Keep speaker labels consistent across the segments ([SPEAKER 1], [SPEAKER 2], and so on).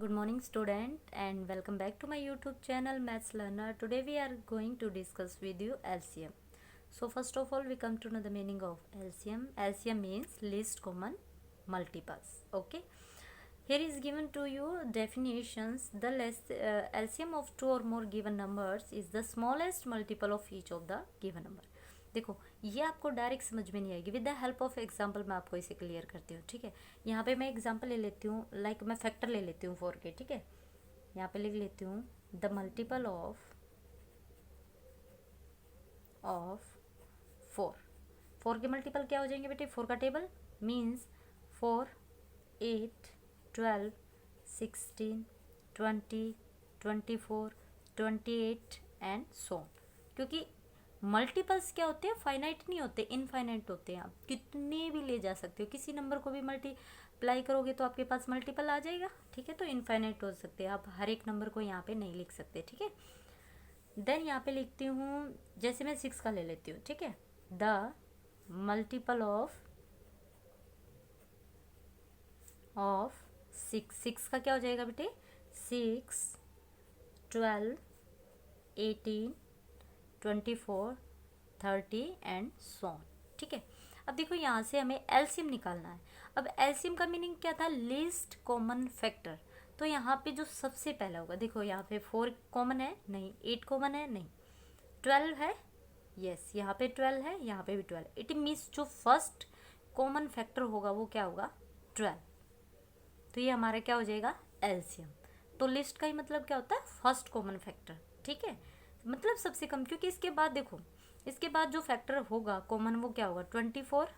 [SPEAKER 1] Good morning student and welcome back to my YouTube channel Maths Learner. Today we are going to discuss with you LCM. So first of all we come to know the meaning of LCM. LCM means least common multiples. Okay. Here is given to you definitions. The LCM of two or more given numbers is the smallest multiple of each of the given number. देखो ये आपको direct समझ में नहीं आएगी. With the help of example मैं आपको इसे क्लियर करती हूँ. ठीक है, यहाँ पे मैं एग्जांपल ले लेती हूँ. लाइक मैं फैक्टर ले लेती हूँ 4 के. ठीक है, यहाँ पे लिख लेती हूँ द मल्टीपल ऑफ 4 के मल्टीपल क्या हो जाएंगे बेटे. 4 का टेबल मीन्स 4, 8, 12, 16, 20, 24, 28 एंड सो. क्योंकि मल्टीपल्स क्या होते हैं, फाइनाइट नहीं होते, इनफाइनाइट होते हैं. आप कितने भी ले जा सकते हो, किसी नंबर को भी मल्टीप्लाई करोगे तो आपके पास मल्टीपल आ जाएगा. ठीक है, तो इनफाइनाइट हो सकते हैं. आप हर एक नंबर को यहाँ पे नहीं लिख सकते. ठीक है, देन यहाँ पे लिखती हूँ, जैसे मैं 6 का ले लेती हूँ. ठीक है, द मल्टीपल ऑफ 6 का क्या हो जाएगा बेटे. 6, 12, 18, 24, 30 एंड सो ऑन. ठीक है, अब देखो यहाँ से हमें एलसीएम निकालना है. अब एलसीएम का मीनिंग क्या था, लीस्ट कॉमन फैक्टर. तो यहाँ पे जो सबसे पहला होगा, देखो यहाँ पे 4 कॉमन है नहीं, 8 कॉमन है नहीं, 12 है, यस यहाँ पे 12 है, यहाँ पे भी 12. इट मीन्स जो फर्स्ट कॉमन फैक्टर होगा वो क्या होगा, 12. तो ये हमारा क्या हो जाएगा, एलसीएम. तो लिस्ट का ही मतलब क्या होता है, फर्स्ट कॉमन फैक्टर. ठीक है, मतलब सबसे कम, क्योंकि इसके बाद देखो, इसके बाद जो फैक्टर होगा कॉमन वो क्या होगा, 24.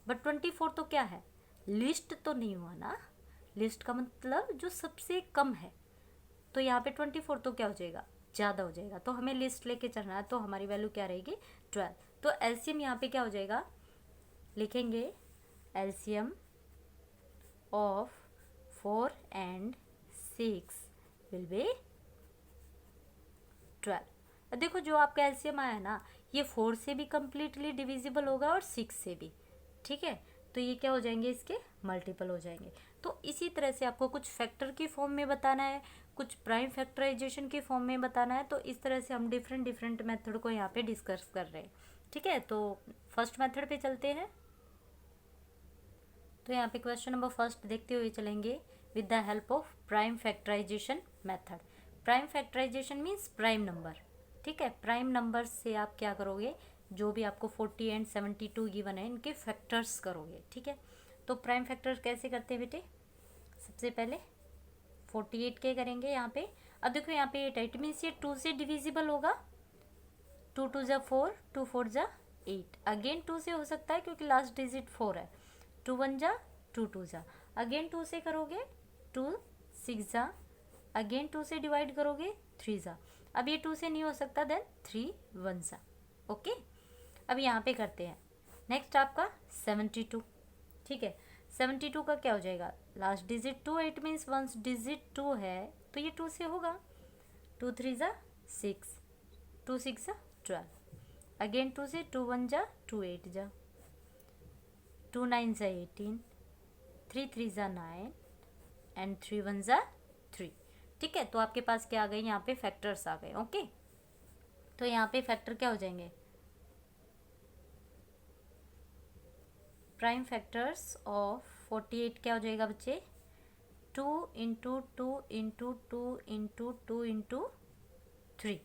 [SPEAKER 1] बट 24 तो क्या है, लिस्ट तो नहीं हुआ ना. लिस्ट का मतलब जो सबसे कम है. तो यहाँ पे 24 तो क्या हो जाएगा, ज़्यादा हो जाएगा. तो हमें लिस्ट लेके चलना है, तो हमारी वैल्यू क्या रहेगी, 12. तो एलसीएम यहाँ पे क्या हो जाएगा, लिखेंगे LCM of 4 and 6 will be 12. देखो जो आपका एलसीएम आया है ना, ये 4 से भी कम्प्लीटली डिविजिबल होगा और 6 से भी. ठीक है, तो ये क्या हो जाएंगे, इसके मल्टीपल हो जाएंगे. तो इसी तरह से आपको कुछ फैक्टर की फॉर्म में बताना है, कुछ प्राइम फैक्टराइजेशन की फॉर्म में बताना है. तो इस तरह से हम डिफरेंट मेथड को यहाँ पे डिस्कस कर रहे हैं. ठीक है, तो फर्स्ट मेथड पे चलते हैं. तो यहाँ पे क्वेश्चन नंबर फर्स्ट देखते हुए चलेंगे. With the help of prime factorisation method. Prime factorisation means prime number. ठीक है, प्राइम नंबर से आप क्या करोगे, जो भी आपको 40 एंड 72 गिवन है इनके फैक्टर्स करोगे. ठीक है, तो प्राइम फैक्टर कैसे करते हैं बेटे, सबसे पहले 48 के करेंगे यहाँ पे. अब देखो यहाँ पे 8 है, इट मीन्स ये 2 से डिविजिबल होगा. 2 2 जा 4, 2 4 जा 8. अगेन 2 से हो सकता है क्योंकि लास्ट डिजिट 4 है. 2 1 जा 2 2 जा, अगेन 2 से करोगे 2 6 जा, अगेन 2 से डिवाइड करोगे 3 जा. अब ये 2 से नहीं हो सकता, देन 3 1 जा. ओके, अब यहाँ पे करते हैं. नेक्स्ट आपका 72. ठीक है, 72 का क्या हो जाएगा, लास्ट डिजिट 2 है, इट मीन्स वंस डिजिट 2 है तो ये 2 से होगा. 2 3 जा 6, 2 6 जा 12, अगेन 2 से 2 1 जा 2 8 जा, 2 9 जा 18, 3 3 जा 9 एंड 3 1 जा 3. ठीक है, तो आपके पास क्या आ गए, यहाँ पे फैक्टर्स आ गए. ओके, तो यहाँ पे फैक्टर क्या हो जाएंगे, प्राइम फैक्टर्स ऑफ 48 क्या हो जाएगा बच्चे, 2 इंटू 2 इंटू 2 इंटू 2 इंटू 3.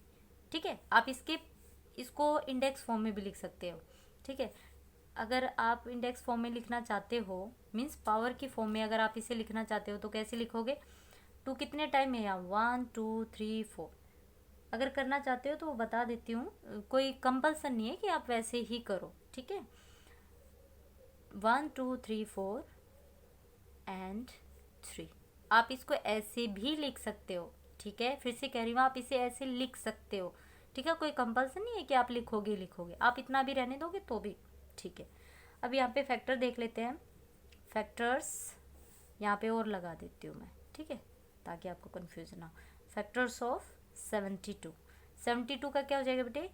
[SPEAKER 1] ठीक है, आप इसको इंडेक्स फॉर्म में भी लिख सकते हो. ठीक है, अगर आप इंडेक्स फॉर्म में लिखना चाहते हो, मीन्स पावर की फॉर्म में अगर आप इसे लिखना चाहते हो तो कैसे लिखोगे, 2 कितने टाइम में, यहाँ 1 2 3 4. अगर करना चाहते हो तो वो बता देती हूँ, कोई कंपल्सन नहीं है कि आप वैसे ही करो. ठीक है, 1 2 3 4 एंड 3. आप इसको ऐसे भी लिख सकते हो. ठीक है, फिर से कह रही हूँ, आप इसे ऐसे लिख सकते हो. ठीक है, कोई कंपल्सन नहीं है कि आप लिखोगे, आप इतना भी रहने दोगे तो भी ठीक है. अब यहाँ पे फैक्टर देख लेते हैं. फैक्टर्स यहाँ पे और लगा देती हूँ मैं. ठीक है, ताकि आपको कन्फ्यूजन ना हो. Factors of 72. 72 का क्या हो जाएगा बेटे,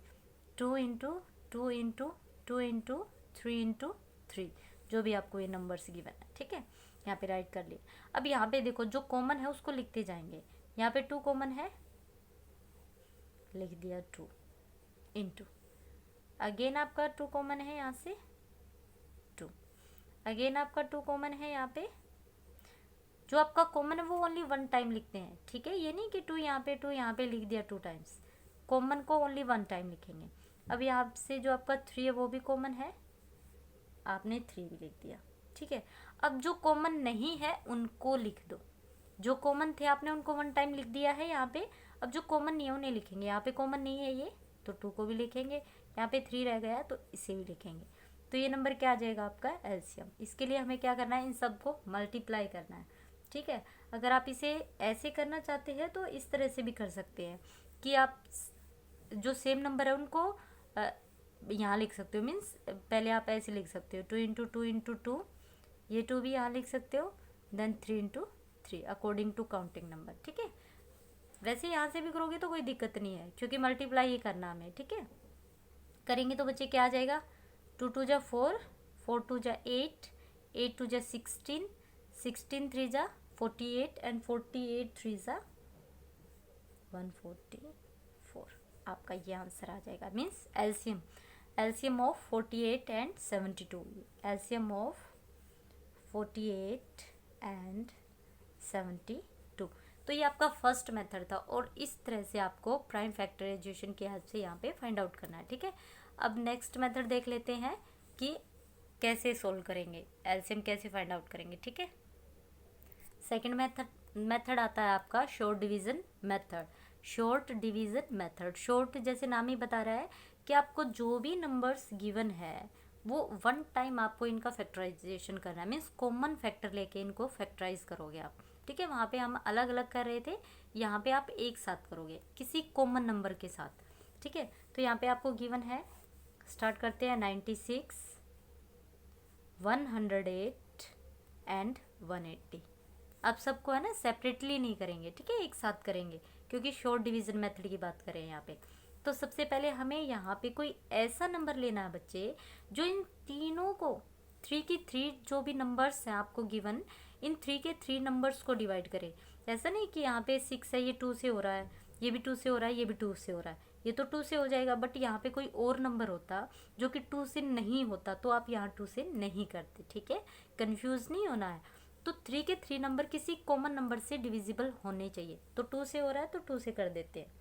[SPEAKER 1] 2 इंटू 2 इंटू 2 इंटू 3 इंटू 3, जो भी आपको ये नंबर्स गिवन है. ठीक है, यहाँ पे राइट कर लिया। अब यहाँ पे देखो जो कॉमन है उसको लिखते जाएंगे। यहाँ पे 2 कॉमन है, लिख दिया 2 इंटू, अगेन आपका 2 कॉमन है यहाँ से 2, अगेन आपका 2 कॉमन है यहाँ पे। जो आपका कॉमन है वो ओनली 1 टाइम लिखते हैं, ठीक है, ये नहीं कि 2 यहाँ पे लिख दिया 2 टाइम्स, कॉमन को ओनली 1 टाइम लिखेंगे। अब यहाँ से जो आपका 3 है वो भी कॉमन है, आपने 3 भी लिख दिया, ठीक है। अब जो कॉमन नहीं है उनको लिख दो, जो कॉमन थे आपने उनको 1 टाइम लिख दिया है यहाँ पे। अब जो कॉमन नहीं है उन्हें लिखेंगे। यहाँ पे कॉमन नहीं है ये, तो 2 को भी लिखेंगे, यहाँ पे 3 रह गया तो इसे भी लिखेंगे। तो ये नंबर क्या आ जाएगा आपका एलसीएम। इसके लिए हमें क्या करना है, इन सबको मल्टीप्लाई करना है, ठीक है। अगर आप इसे ऐसे करना चाहते हैं तो इस तरह से भी कर सकते हैं कि आप जो सेम नंबर है उनको यहाँ लिख सकते हो। मीन्स पहले आप ऐसे लिख सकते हो 2 इंटू 2 इंटू 2, ये 2 भी यहाँ लिख सकते हो, then 3 into 3 according to counting number, ठीक है। वैसे यहाँ से भी करोगे तो कोई दिक्कत नहीं है, क्योंकि मल्टीप्लाई ही करना हमें, ठीक है। करेंगे तो बच्चे क्या आ जाएगा, 2 2 जा 4, 4 2 जा 8, 8 2 जा 16, 16 3 जा 48 एंड 48 3 जा 144। आपका ये आंसर आ जाएगा। Means LCM of 48 and 72, LCM of 48 and 72। तो ये आपका फर्स्ट मेथड था, और इस तरह से आपको प्राइम फैक्टराइजेशन की हेल्प से यहाँ पे फाइंड आउट करना है, ठीक है। अब नेक्स्ट मेथड देख लेते हैं कि कैसे सोल्व करेंगे, एलसीएम कैसे फाइंड आउट करेंगे, ठीक है। सेकंड मेथड आता है आपका short division method. Short division method, short जैसे नाम ही बता रहा है कि आपको जो भी नंबर्स गिवन है वो 1 टाइम आपको इनका फैक्टराइजेशन करना है। मीन्स कॉमन फैक्टर लेके इनको फैक्टराइज करोगे आप, ठीक है। वहाँ पे हम अलग अलग कर रहे थे, यहाँ पे आप एक साथ करोगे किसी कॉमन नंबर के साथ, ठीक है। तो यहाँ पे आपको गिवन है, स्टार्ट करते हैं 96, 108 एंड 180। अब सबको है ना सेपरेटली नहीं करेंगे, ठीक है, एक साथ करेंगे, क्योंकि शॉर्ट डिवीजन मेथड की बात करें यहाँ पे। तो सबसे पहले हमें यहाँ पे कोई ऐसा नंबर लेना है बच्चे जो इन तीनों को 3 की 3 जो भी नंबर्स हैं आपको गिवन, इन 3 के 3 नंबर्स को डिवाइड करे। ऐसा नहीं कि यहाँ पे 6 है, ये 2 से हो रहा है, ये भी 2 से हो रहा है, ये भी 2 से हो रहा है, ये तो 2 से हो जाएगा। बट यहाँ पे कोई और नंबर होता जो कि 2 से नहीं होता, तो आप यहाँ 2 से नहीं करते, ठीक है, कंफ्यूज नहीं होना है। तो 3 के 3 नंबर किसी कॉमन नंबर से डिविजिबल होने चाहिए। तो 2 से हो रहा है तो 2 से कर देते हैं।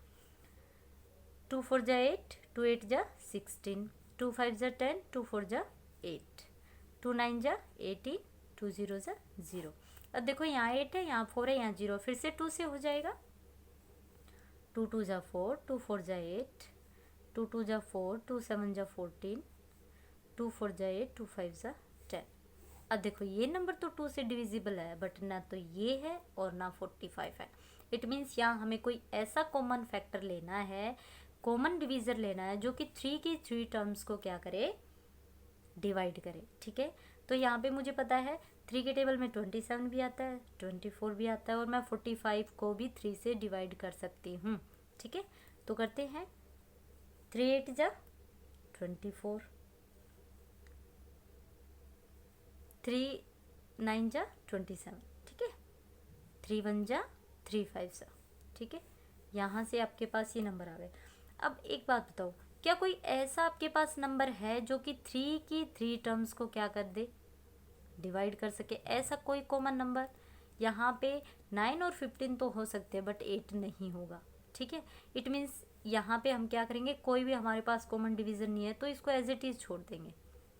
[SPEAKER 1] 2 4 जा 8, 2 8 जा 16, 2 5 जा 10, 2 4 जा 8, 2 9 जा 18, 2 0 जा 0। अब देखो यहाँ 8 है, यहाँ 4 है, यहाँ 0, फिर से 2 से हो जाएगा। 2 2 जा 4, 2 4 जा 8, 2 2 जा 4, 2 7 जा 14, 2 4 जा 8, 2 5 जा 10। अब देखो ये नंबर तो 2 से डिविजिबल है, बट ना तो ये है और ना 45 है। इट मीन्स यहाँ हमें कोई ऐसा कॉमन फैक्टर लेना है, कॉमन डिवीज़र लेना है जो कि 3 की 3 टर्म्स को क्या करे, डिवाइड करे, ठीक है। तो यहाँ पे मुझे पता है 3 के टेबल में 27 भी आता है, 24 भी आता है, और मैं 45 को भी 3 से डिवाइड कर सकती हूँ, ठीक है। तो करते हैं 3 8 जा 24, 3 9 जा 27, ठीक है, 3 1 जा 3 5 जा, ठीक है। यहाँ से आपके पास ये नंबर आ गए। अब एक बात बताओ, क्या कोई ऐसा आपके पास नंबर है जो कि 3 की 3 टर्म्स को क्या कर दे, डिवाइड कर सके? ऐसा कोई कॉमन नंबर? यहाँ पे 9 और 15 तो हो सकते हैं, बट 8 नहीं होगा, ठीक है। इट मीन्स यहाँ पे हम क्या करेंगे, कोई भी हमारे पास कॉमन डिवीज़न नहीं है तो इसको एज इट इज़ छोड़ देंगे,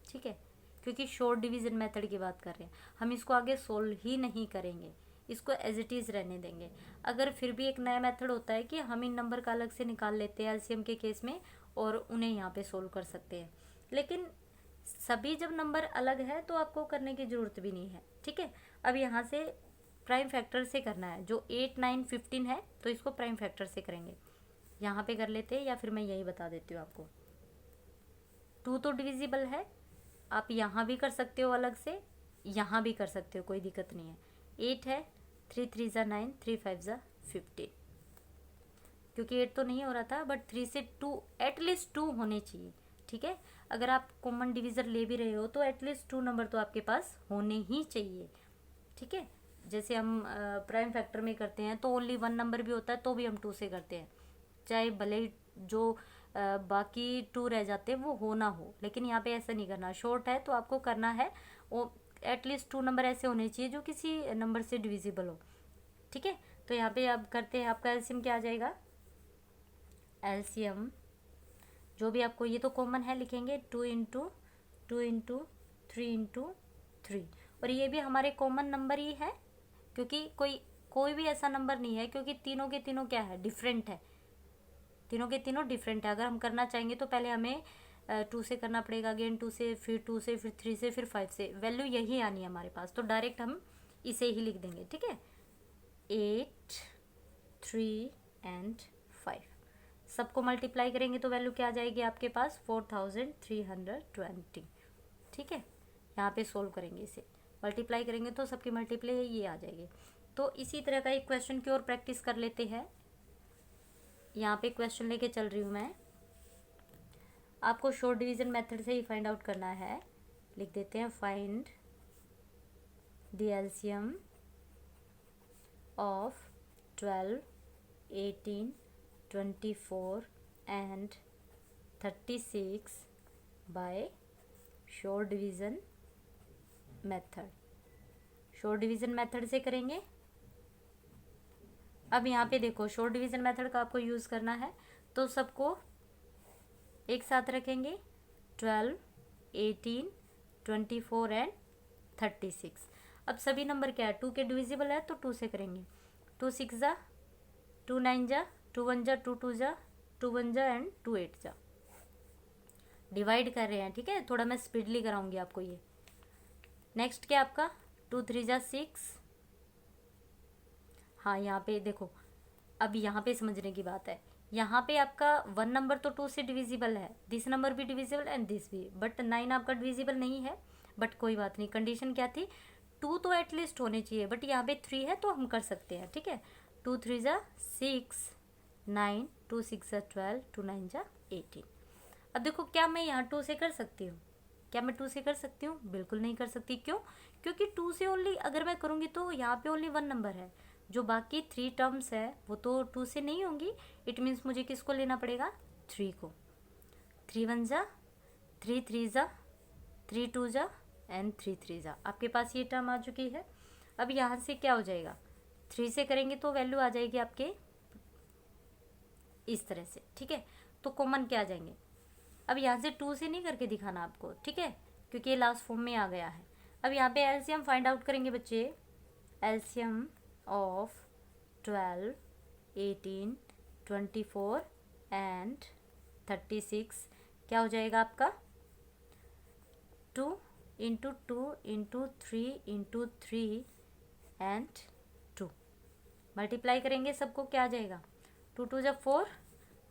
[SPEAKER 1] ठीक है, क्योंकि शॉर्ट डिवीज़न मेथड की बात कर रहे हैं हम, इसको आगे सोल्व ही नहीं करेंगे, इसको एज इट इज़ रहने देंगे। अगर फिर भी एक नया मेथड होता है कि हम इन नंबर का अलग से निकाल लेते हैं एलसीएम के केस में और उन्हें यहाँ पे सोल्व कर सकते हैं, लेकिन सभी जब नंबर अलग है तो आपको करने की ज़रूरत भी नहीं है, ठीक है। अब यहाँ से प्राइम फैक्टर से करना है, जो 8 9 15 है तो इसको प्राइम फैक्टर से करेंगे। यहाँ पे कर लेते हैं, या फिर मैं यही बता देती हूँ आपको। 2 तो डिविजिबल है, आप यहाँ भी कर सकते हो अलग से, यहाँ भी कर सकते हो, कोई दिक्कत नहीं है। 8 है, 3 3 जा 9, 3 5 जा 15, क्योंकि 8 तो नहीं हो रहा था, बट 3 से 2 एटलीस्ट 2 होने चाहिए, ठीक है। अगर आप कॉमन डिवीज़र ले भी रहे हो तो एटलीस्ट 2 नंबर तो आपके पास होने ही चाहिए, ठीक है। जैसे हम प्राइम फैक्टर में करते हैं तो ओनली 1 नंबर भी होता है तो भी हम 2 से करते हैं, चाहे भले ही जो बाकी 2 रह जाते हैं वो हो ना हो, लेकिन यहाँ पे ऐसा नहीं करना। शॉर्ट है तो आपको करना है वो एटलीस्ट 2 नंबर ऐसे होने चाहिए जो किसी नंबर से डिविजिबल हो, ठीक है। तो यहाँ पे आप करते हैं, आपका एलसीएम क्या आ जाएगा, एलसीएम जो भी आपको, ये तो कॉमन है, लिखेंगे 2 इंटू 3 इंटू 3, और ये भी हमारे कॉमन नंबर ही है क्योंकि कोई भी ऐसा नंबर नहीं है, क्योंकि तीनों के तीनों क्या है, डिफरेंट है, तीनों के तीनों डिफरेंट है। अगर हम करना चाहेंगे तो पहले हमें 2 से करना पड़ेगा, अगेन 2 से, फिर 2 से, फिर 3 से, फिर 5 से, वैल्यू यही आनी है हमारे पास, तो डायरेक्ट हम इसे ही लिख देंगे, ठीक है। 8, 3 एंड 5 सबको मल्टीप्लाई करेंगे तो वैल्यू क्या आ जाएगी आपके पास, 4320, ठीक है। यहाँ पे सोल्व करेंगे, इसे मल्टीप्लाई करेंगे तो सबकी मल्टीप्लाई ये आ जाएगी। तो इसी तरह का एक क्वेश्चन की और प्रैक्टिस कर लेते हैं। यहाँ पे क्वेश्चन लेके चल रही हूँ मैं, आपको शॉर्ट डिवीजन मेथड से ही फाइंड आउट करना है। लिख देते हैं, find the LCM of 12, 18, 24 and 36 by short division method. Short division method से करेंगे। अब यहाँ पे देखो, शॉर्ट डिवीजन मेथड का आपको यूज़ करना है, तो सबको एक साथ रखेंगे, 12, 18, 24 एंड 36। अब सभी नंबर क्या है, 2 के डिविजिबल है तो 2 से करेंगे। 2 6 जा, 2 9 जा, 2 1 जा, 2 2 जा, 2 1 जा एंड 2 8 जा। डिवाइड कर रहे हैं, ठीक है, थोड़ा मैं स्पीडली कराऊंगी आपको ये। नेक्स्ट क्या आपका, 2 3 जा 6। हाँ यहाँ पे देखो, अब यहाँ पे समझने की बात है, यहाँ पे आपका 1 नंबर तो 2 से डिविजिबल है, दिस नंबर भी डिविजिबल एंड दिस भी, बट 9 आपका डिविजिबल नहीं है, बट कोई बात नहीं। कंडीशन क्या थी, 2 तो एटलीस्ट होने चाहिए, बट यहाँ पे 3 है तो हम कर सकते हैं, ठीक है। 2 3 जा 6, 9, 2 6 जा 12, 2 9 जा 18। अब देखो, क्या मैं यहाँ 2 से कर सकती हूँ, क्या मैं 2 से कर सकती हूँ, बिल्कुल नहीं कर सकती। क्यों, क्योंकि 2 से ओनली अगर मैं करूँगी तो यहाँ पे ओनली 1 नंबर है, जो बाकी 3 टर्म्स है वो तो 2 से नहीं होंगी। इट मीन्स मुझे किसको लेना पड़ेगा, 3 को। 3 1 जा, 3 3 जा, 3 2 जा एंड 3 3 जा। आपके पास ये टर्म आ चुकी है। अब यहाँ से क्या हो जाएगा, 3 से करेंगे तो वैल्यू आ जाएगी आपके इस तरह से, ठीक है। तो कॉमन क्या आ जाएंगे, अब यहाँ से 2 से नहीं करके दिखाना आपको, ठीक है, क्योंकि ये लास्ट फॉर्म में आ गया है। अब यहाँ पे एलसीएम फाइंड आउट करेंगे बच्चे। एलसीएम ऑफ 12, 18, 24 एंड 36 क्या हो जाएगा आपका, 2 into 2 into 3 into 3 and 2। Multiply करेंगे सबको, क्या आ जाएगा, 2 2 जा 4,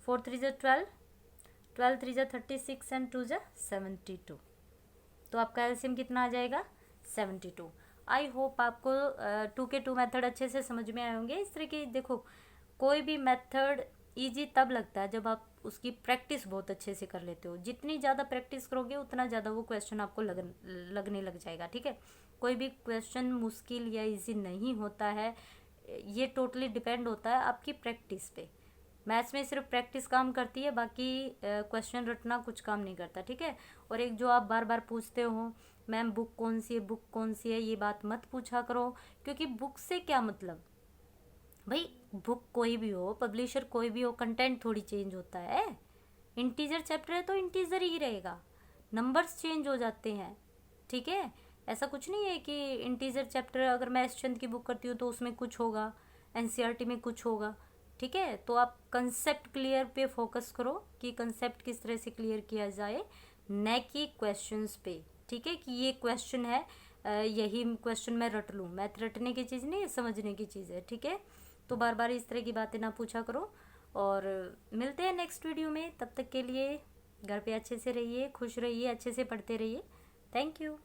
[SPEAKER 1] 4 3 जा 12, 12 3 जा 36 एंड 2 जा 72। तो आपका एलसीएम कितना आ जाएगा, 72। आई होप आपको 2 के 2 मेथड अच्छे से समझ में आए होंगे। इस तरह की देखो, कोई भी मेथड इजी तब लगता है जब आप उसकी प्रैक्टिस बहुत अच्छे से कर लेते हो। जितनी ज़्यादा प्रैक्टिस करोगे उतना ज़्यादा वो क्वेश्चन आपको लगने लग जाएगा, ठीक है। कोई भी क्वेश्चन मुश्किल या इजी नहीं होता है, ये टोटली डिपेंड होता है आपकी प्रैक्टिस पे। मैथ्स में सिर्फ प्रैक्टिस काम करती है, बाकी क्वेश्चन रटना कुछ काम नहीं करता, ठीक है। और एक जो आप बार बार पूछते हो, मैम बुक कौन सी है, बुक कौन सी है, ये बात मत पूछा करो, क्योंकि बुक से क्या मतलब, भाई बुक कोई भी हो, पब्लिशर कोई भी हो, कंटेंट थोड़ी चेंज होता है। इंटीजर चैप्टर है तो इंटीजर ही रहेगा, नंबर्स चेंज हो जाते हैं, ठीक है। ऐसा कुछ नहीं है कि इंटीजर चैप्टर अगर मैं एसचंद की बुक करती हूँ तो उसमें कुछ होगा, एनसीईआरटी में कुछ होगा, ठीक है। तो आप कंसेप्ट क्लियर पे फोकस करो कि कंसेप्ट किस तरह से क्लियर किया जाए, न कि क्वेश्चंस पे, ठीक है। कि ये क्वेश्चन है, यही क्वेश्चन मैं रट लूँ, मैथ रटने की चीज़ नहीं है, समझने की चीज़ है, ठीक है। तो बार बार इस तरह की बातें ना पूछा करो। और मिलते हैं नेक्स्ट वीडियो में, तब तक के लिए घर पे अच्छे से रहिए, खुश रहिए, अच्छे से पढ़ते रहिए। Thank you.